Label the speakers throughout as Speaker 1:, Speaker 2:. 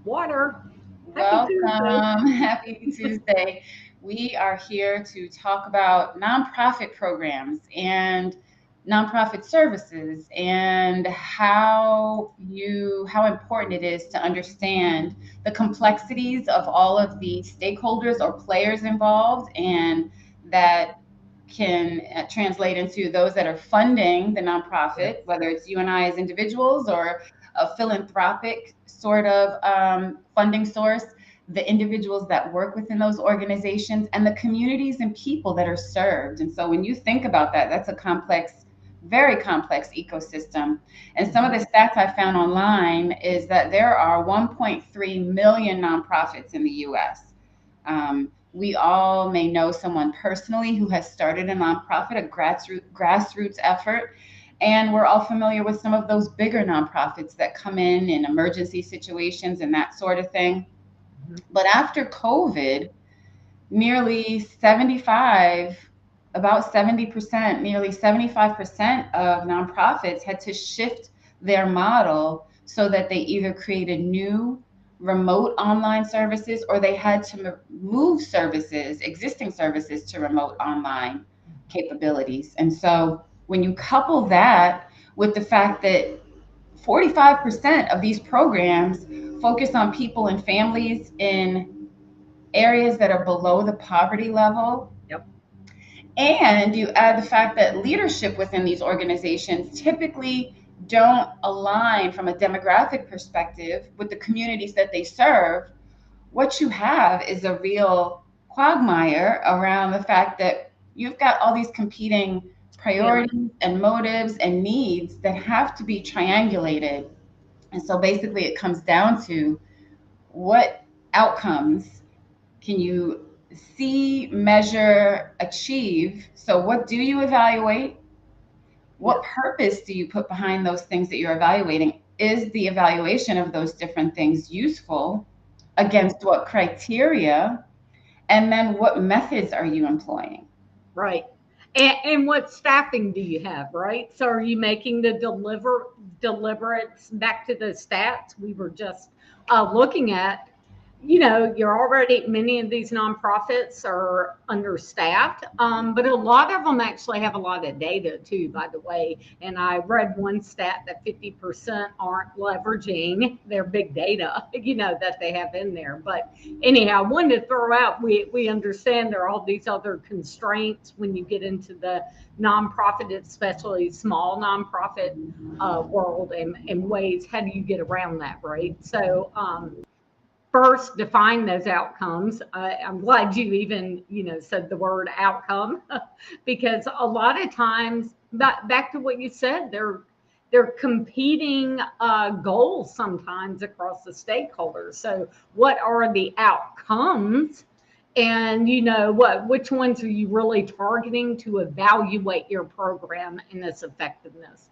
Speaker 1: Water. Happy Tuesday.
Speaker 2: Welcome. Happy Tuesday. We are here to talk about nonprofit programs and nonprofit services and how important it is to understand the complexities of all of the stakeholders or players involved, and that can translate into those that are funding the
Speaker 1: Yes.
Speaker 2: nonprofit, whether it's you and I as individuals or a philanthropic sort of funding source, the individuals that work within those organizations, and the communities and people that are served. And so when you think about that, that's a complex, very complex ecosystem. And some of
Speaker 1: Mhm.
Speaker 2: the stats I found online is that there are 1.3 million nonprofits in the US. We all may know someone personally who has started a nonprofit, a grassroots effort, and we're all familiar with some of those bigger nonprofits that come in emergency situations and that sort of thing.
Speaker 1: Mhm.
Speaker 2: But after COVID, nearly 75, about 70%, nearly 75% of nonprofits had to shift their model so that they either created new remote online services or they had to move services, existing services, to remote online capabilities. And so when you couple that with the fact that 45% of these programs focus on people and families in areas that are below the poverty level.
Speaker 1: Yep.
Speaker 2: And you add the fact that leadership within these organizations typically don't align from a demographic perspective with the communities that they serve. What you have is a real quagmire around the fact that you've got all these competing
Speaker 1: Yeah.
Speaker 2: priorities and motives and needs that have to be triangulated. And so basically, it comes down to what outcomes can you see, measure, achieve? So, what do you evaluate? What
Speaker 1: Yes.
Speaker 2: purpose do you put behind those things that you're evaluating? Is the evaluation of those different things useful? Against what criteria? And then what methods are you employing?
Speaker 1: Right. And what staffing do you have, right? So are you making the deliberate back to the stats we were just looking at? You're already, many of these nonprofits are understaffed, but a lot of them actually have a lot of data too, by the way. And I read one stat that 50% aren't leveraging their big data, that they have in there. But anyhow, I wanted to throw out, we understand there are all these other constraints when you get into the nonprofit, especially small nonprofit world, and ways, how do you get around that, right? So, first define those outcomes. I'm glad you even said the word outcome because a lot of times, back to what you said, they're competing goals sometimes across the stakeholders. So what are the outcomes, and which ones are you really targeting to evaluate your program and its effectiveness?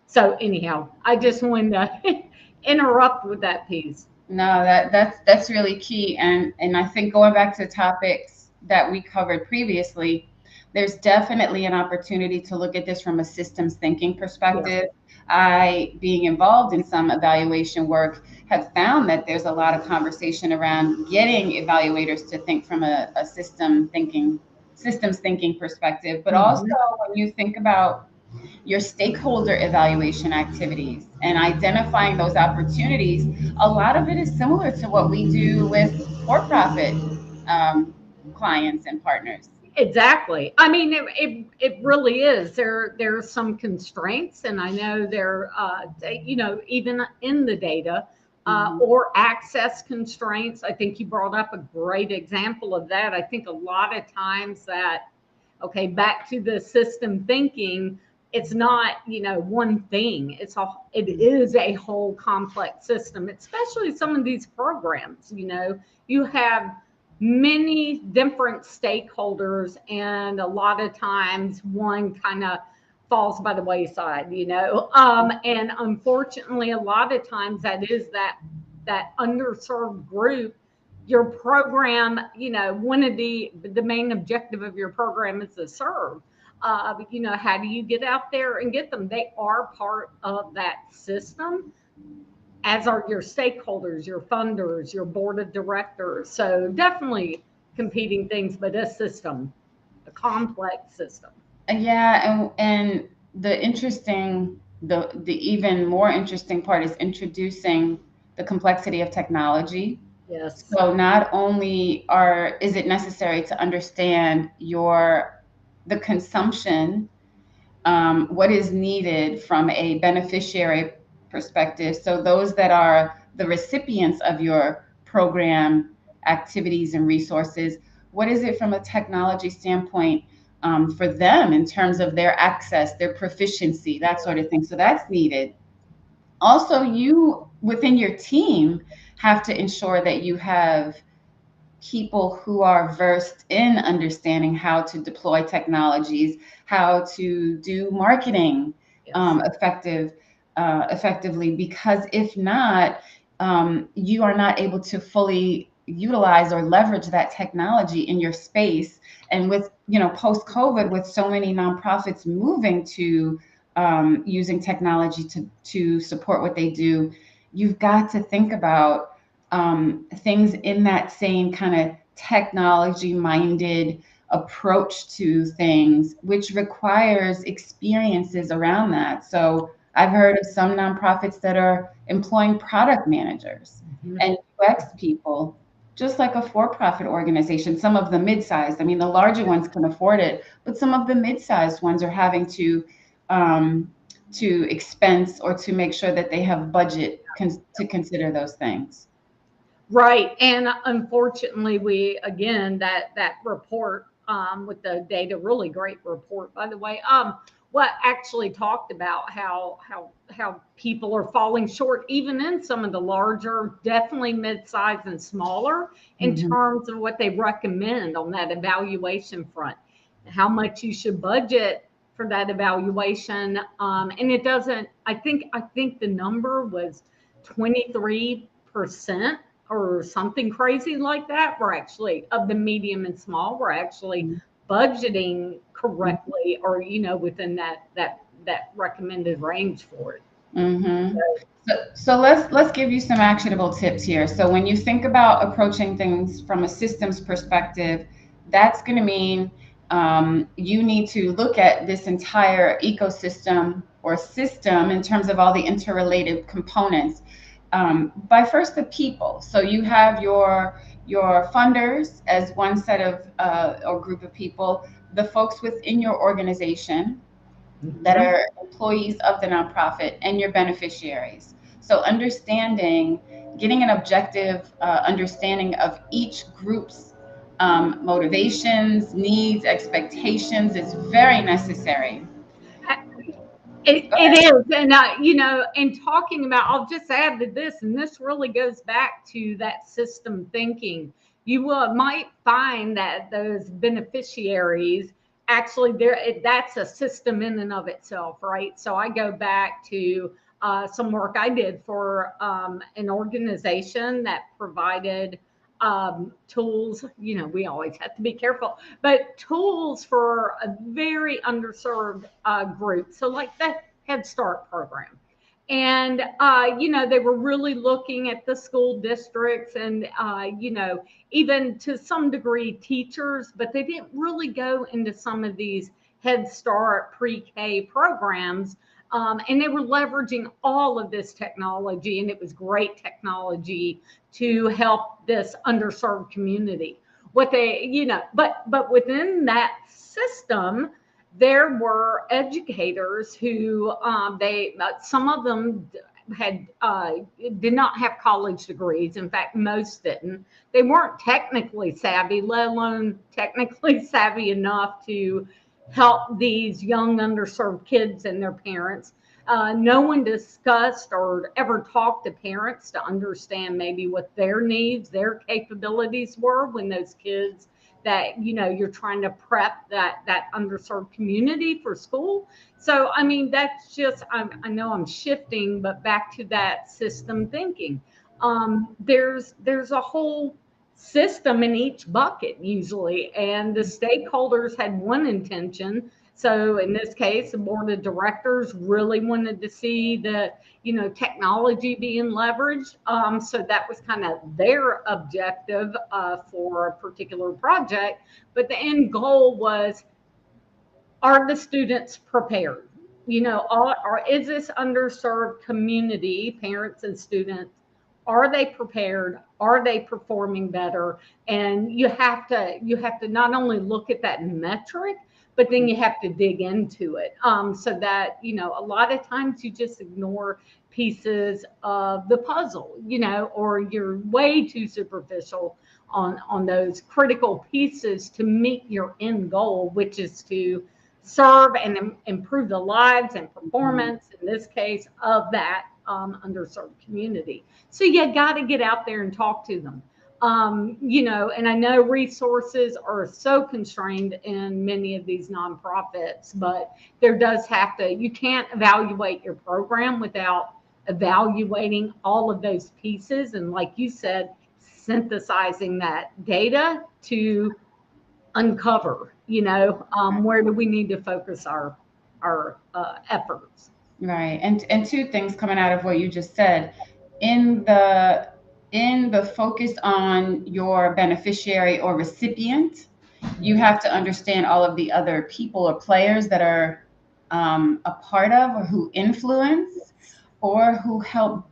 Speaker 1: So anyhow, I just wanted to interrupt with that piece.
Speaker 2: No, that's really key, and I think going back to topics that we covered previously, there's definitely an opportunity to look at this from a systems thinking
Speaker 1: Yes.
Speaker 2: perspective. I, being involved in some evaluation work, have found that there's a lot of conversation around getting evaluators to think from a systems thinking perspective, but also
Speaker 1: Mhm.
Speaker 2: when you think about your stakeholder evaluation activities and identifying those opportunities, a lot of it is similar to what we do with for-profit um, clients and partners.
Speaker 1: Exactly. I mean, it really is. There's some constraints, and I know even in the data,
Speaker 2: Mhm.
Speaker 1: or access constraints. I think you brought up a great example of that. I think a lot of times that, okay, back to the system thinking, it's not one thing. It is a whole complex system, especially some of these programs. You have many different stakeholders, and a lot of times one kind of falls by the wayside, and unfortunately a lot of times that is that underserved group. Your program, one of the main objective of your program is to serve. How do you get out there and get them? They are part of that system, as are your stakeholders, your funders, your board of directors. So definitely competing things, but a system, a complex system.
Speaker 2: Yeah, and the even more interesting part is introducing the complexity of technology.
Speaker 1: Yes.
Speaker 2: So not only is it necessary to understand the consumption, what is needed from a beneficiary perspective. So those that are the recipients of your program activities and resources, what is it from a technology standpoint for them in terms of their access, their proficiency, that sort of thing. So that's needed. Also, you within your team have to ensure that you have people who are versed in understanding how to deploy technologies, how to do marketing
Speaker 1: Yes.
Speaker 2: effectively. Because if not, you are not able to fully utilize or leverage that technology in your space. And with post COVID, with so many nonprofits moving to using technology to support what they do, you've got to think about things in that same kind of technology minded approach to things, which requires experiences around that. So I've heard of some nonprofits that are employing product managers
Speaker 1: Mhm.
Speaker 2: and UX people, just like a for-profit organization. Some of the mid-sized, I mean, the larger ones can afford it, but some of the mid-sized ones are having um, to expense or to make sure that they have budget to consider those things.
Speaker 1: Right. And unfortunately, we, again, that report with the data, really great report, by the way, what actually talked about how people are falling short, even in some of the larger, definitely mid-sized and smaller, in
Speaker 2: Mhm.
Speaker 1: terms of what they recommend on that evaluation front, how much you should budget for that evaluation. And it doesn't, I think the number was 23% or something crazy like that. We're actually, of the medium and small, we're actually budgeting correctly, or within that recommended range for it.
Speaker 2: Mm-hmm. So let's give you some actionable tips here. So when you think about approaching things from a systems perspective, that's going to mean you need to look at this entire ecosystem or system in terms of all the interrelated components. By first the people. So you have your funders as one set of or group of people, the folks within your organization that
Speaker 1: Mhm.
Speaker 2: are employees of the nonprofit, and your beneficiaries. So understanding, getting an objective understanding of each group's motivations, needs, expectations is very necessary. Go
Speaker 1: It
Speaker 2: ahead.
Speaker 1: is. And, in talking about, I'll just add to this, and this really goes back to that system thinking. You might find that those beneficiaries actually, that's a system in and of itself, right? So I go back to some work I did for an organization that provided tools. We always have to be careful, but tools for a very underserved group. So, like that Head Start program. And, they were really looking at the school districts and, even to some degree teachers, but they didn't really go into some of these Head Start pre K programs. And they were leveraging all of this technology, and it was great technology to help this underserved community. What they, but within that system, there were educators who some of them had did not have college degrees. In fact, most didn't. They weren't technically savvy, let alone technically savvy enough to help these young underserved kids and their parents. No one discussed or ever talked to parents to understand maybe what their needs, their capabilities were when those kids that you're trying to prep that underserved community for school. So I mean, that's just, I know I'm shifting, but back to that system thinking. There's a whole system in each bucket usually, and the stakeholders had one intention, So in this case, the board of directors really wanted to see the, technology being leveraged. So that was kind of their objective for a particular project. But the end goal was, are the students prepared? Is this underserved community, parents and students, are they prepared? Are they performing better? And you have to not only look at that metric, but then you have to dig into it. So that, a lot of times you just ignore pieces of the puzzle, or you're way too superficial on those critical pieces to meet your end goal, which is to serve and improve the lives and performance, in this case, of that underserved community. So you got to get out there and talk to them. And I know resources are so constrained in many of these nonprofits, but you can't evaluate your program without evaluating all of those pieces. And like you said, synthesizing that data to uncover, where do we need to focus our efforts.
Speaker 2: Right. And two things coming out of what you just said. In the focus on your beneficiary or recipient, you have to understand all of the other people or players that are a part of, or who influence, or who help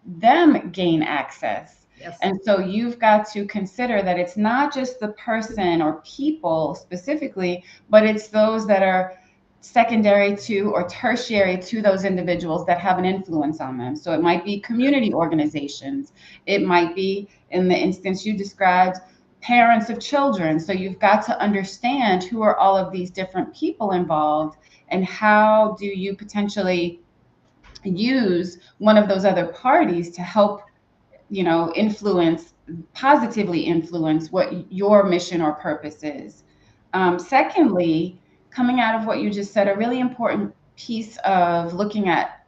Speaker 2: them gain access.
Speaker 1: Yes.
Speaker 2: And so you've got to consider that it's not just the person or people specifically, but it's those that are secondary to or tertiary to those individuals that have an influence on them. So it might be community organizations. It might be, in the instance you described, parents of children. So you've got to understand who are all of these different people involved, and how do you potentially use one of those other parties to help, positively influence what your mission or purpose is. Secondly, coming out of what you just said, a really important piece of looking at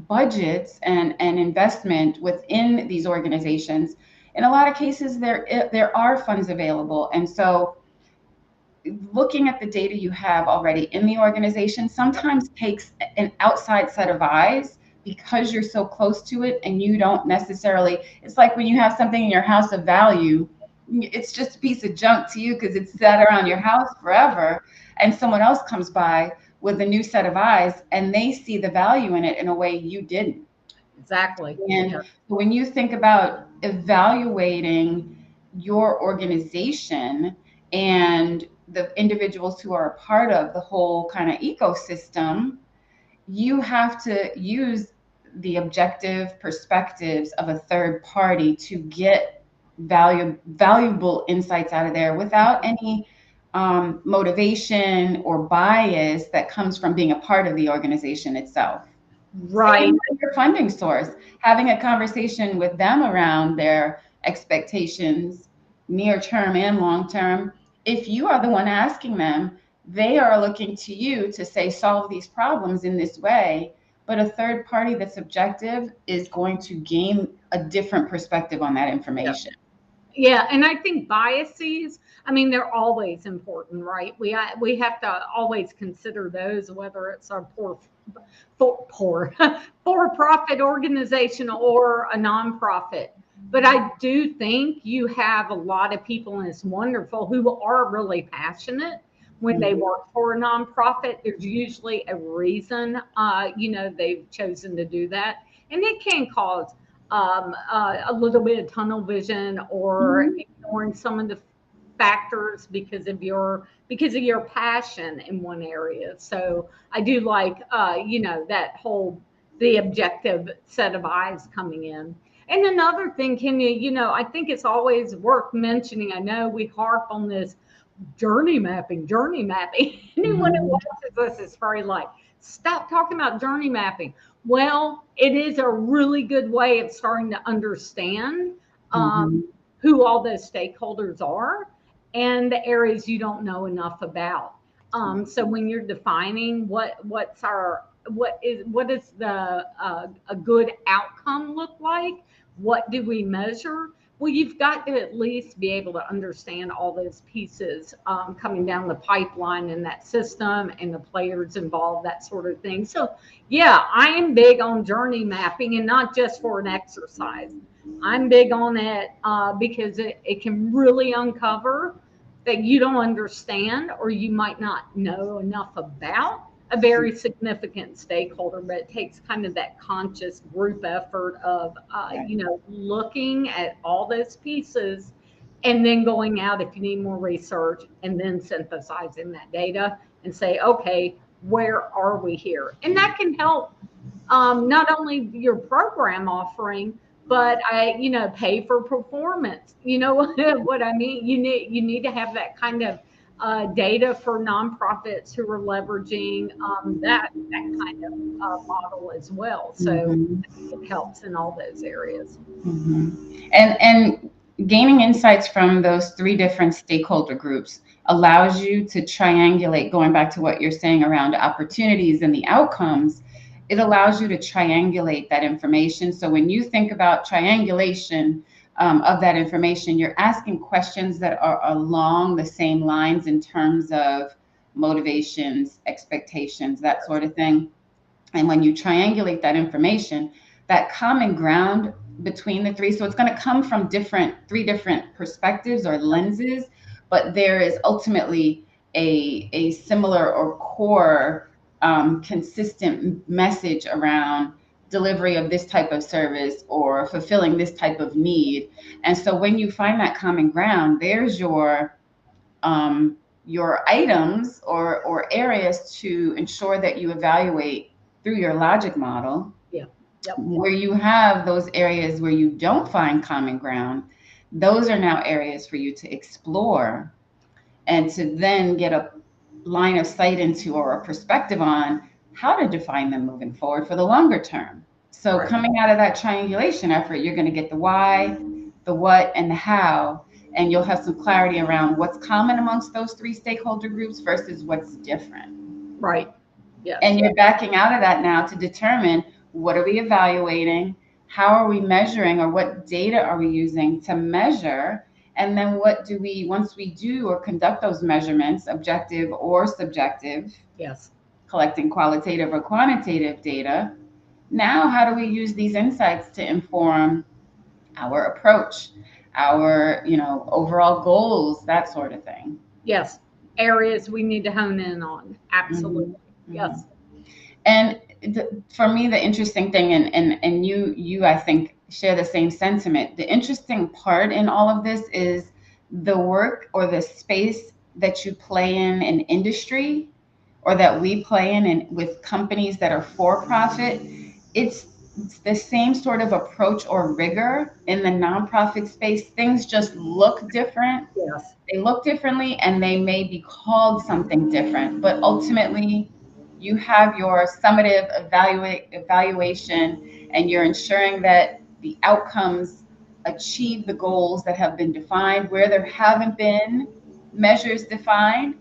Speaker 2: budgets and investment within these organizations. In a lot of cases, there are funds available. And so looking at the data you have already in the organization sometimes takes an outside set of eyes, because you're so close to it and you don't necessarily, it's like when you have something in your house of value, it's just a piece of junk to you because it's sat around your house forever, and someone else comes by with a new set of eyes and they see the value in it in a way you didn't.
Speaker 1: Exactly.
Speaker 2: And when you think about evaluating your organization and the individuals who are a part of the whole kind of ecosystem, you have to use the objective perspectives of a third party to get valuable insights out of there without any motivation or bias that comes from being a part of the organization itself.
Speaker 1: Right.
Speaker 2: Same with your funding source, having a conversation with them around their expectations, near term and long term. If you are the one asking them, they are looking to you to say, solve these problems in this way. But a third party that's objective is going to gain a different perspective on that information.
Speaker 1: Yeah, and I think biases, I mean, they're always important, right? We have to always consider those, whether it's a for-profit organization or a nonprofit. But I do think you have a lot of people, and it's wonderful, who are really passionate when they work for a nonprofit. There's usually a reason, they've chosen to do that, and it can cause a little bit of tunnel vision, or ignoring some of the factors because of your passion in one area. So I do like that whole, the objective set of eyes coming in. And another thing, I think it's always worth mentioning. I know we harp on this journey mapping. Anyone who watches us is probably like, stop talking about journey mapping. Well, it is a really good way of starting to understand who all those stakeholders are and the areas you don't know enough about. So when you're defining what is the a good outcome look like, what do we measure? Well, you've got to at least be able to understand all those pieces coming down the pipeline in that system and the players involved, that sort of thing. So, yeah, I am big on journey mapping, and not just for an exercise. I'm big on it because it can really uncover that you don't understand or you might not know enough about a very significant stakeholder, but it takes kind of that conscious group effort of,
Speaker 2: Right.
Speaker 1: looking at all those pieces and then going out if you need more research and then synthesizing that data and say, okay, where are we here? And that can help not only your program offering, but pay for performance. You know what I mean? You need to have that kind of data for nonprofits who are leveraging that kind of model as well. So
Speaker 2: Mhm.
Speaker 1: it helps in all those areas.
Speaker 2: And gaining insights from those three different stakeholder groups allows you to triangulate, going back to what you're saying around opportunities and the outcomes, it allows you to triangulate that information. So when you think about triangulation of that information, you're asking questions that are along the same lines in terms of motivations, expectations, that sort of thing. And when you triangulate that information, that common ground between the three, so it's going to come from three different perspectives or lenses, but there is ultimately a similar or core consistent message around delivery of this type of service or fulfilling this type of need. And so when you find that common ground, there's your items or areas to ensure that you evaluate through your logic model.
Speaker 1: Yeah. Yep.
Speaker 2: Where you have those areas where you don't find common ground, those are now areas for you to explore and to then get a line of sight into or a perspective on how to define them moving forward for the longer term. So
Speaker 1: Right.
Speaker 2: coming out of that triangulation effort, you're going to get the why, the what, and the how, and you'll have some clarity around what's common amongst those three stakeholder groups versus what's different.
Speaker 1: Right. Yes.
Speaker 2: And you're backing out of that now to determine what are we evaluating, how are we measuring, or what data are we using to measure, and then what do we, once we do or conduct those measurements, objective or subjective,
Speaker 1: Yes.
Speaker 2: collecting qualitative or quantitative data, now how do we use these insights to inform our approach, our overall goals, that sort of thing.
Speaker 1: Yes. Areas we need to hone in on. Absolutely.
Speaker 2: Mhm, mhm.
Speaker 1: Yes.
Speaker 2: And for me, the interesting thing, and you I think share the same sentiment. The interesting part in all of this is the work or the space that you play in industry, or that we play in and with companies that are for profit. It's the same sort of approach or rigor in the nonprofit space. Things just look different.
Speaker 1: Yes.
Speaker 2: They look differently and they may be called something different, but ultimately you have your summative evaluation and you're ensuring that the outcomes achieve the goals that have been defined. Where there haven't been measures defined,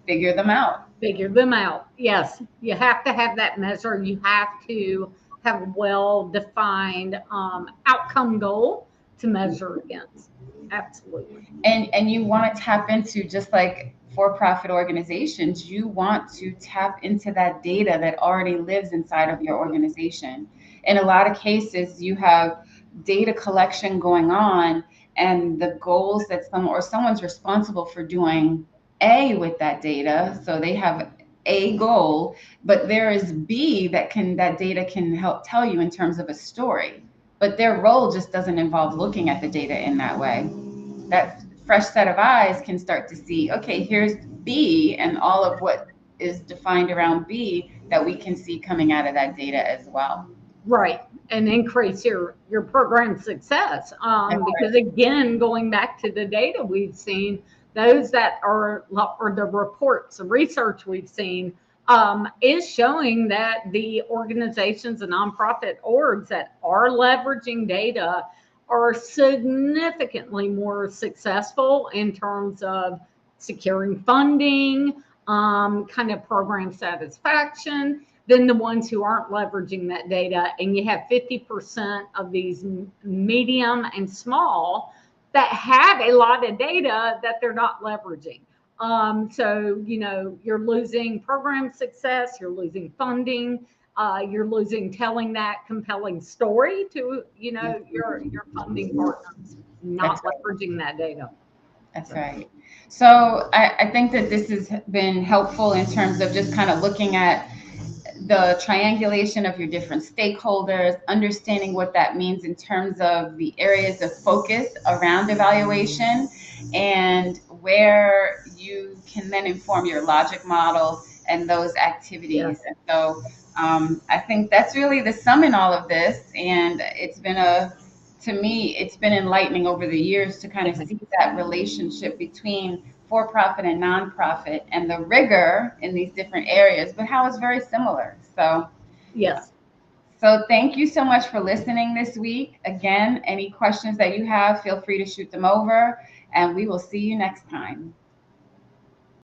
Speaker 2: figure them out.
Speaker 1: Figure them out. Yes, you have to have that measure. You have to have a well-defined outcome goal to measure against. Absolutely.
Speaker 2: And you want to tap into, just like for-profit organizations, you want to tap into that data that already lives inside of your organization. In a lot of cases you have data collection going on, and the goals that someone's responsible for doing A with that data, so they have a goal, but there is B that data can help tell you in terms of a story, but their role just doesn't involve looking at the data in that way. That fresh set of eyes can start to see, okay, here's B and all of what is defined around B that we can see coming out of that data as well.
Speaker 1: Right. And increase your program success.
Speaker 2: That's
Speaker 1: Because
Speaker 2: right.
Speaker 1: again, going back to the data we've seen, those that are, or the reports, the research we've seen, is showing that the organizations and nonprofit orgs that are leveraging data are significantly more successful in terms of securing funding, kind of program satisfaction than the ones who aren't leveraging that data. And you have 50% of these medium and small that have a lot of data that they're not leveraging. So, you're losing program success, you're losing funding, you're losing telling that compelling story to, your funding partners,
Speaker 2: That's
Speaker 1: not
Speaker 2: right.
Speaker 1: leveraging that data.
Speaker 2: That's
Speaker 1: So,
Speaker 2: right. So I think that this has been helpful in terms of just kind of looking at the triangulation of your different stakeholders, understanding what that means in terms of the areas of focus around evaluation, and where you can then inform your logic model and those activities.
Speaker 1: yes.
Speaker 2: And so I think that's really the sum in all of this. And to me, it's been enlightening over the years to kind of see that relationship between for-profit and nonprofit and the rigor in these different areas, but how it's very similar.
Speaker 1: Yes.
Speaker 2: So thank you so much for listening this week. Again, any questions that you have, feel free to shoot them over, and we will see you next time.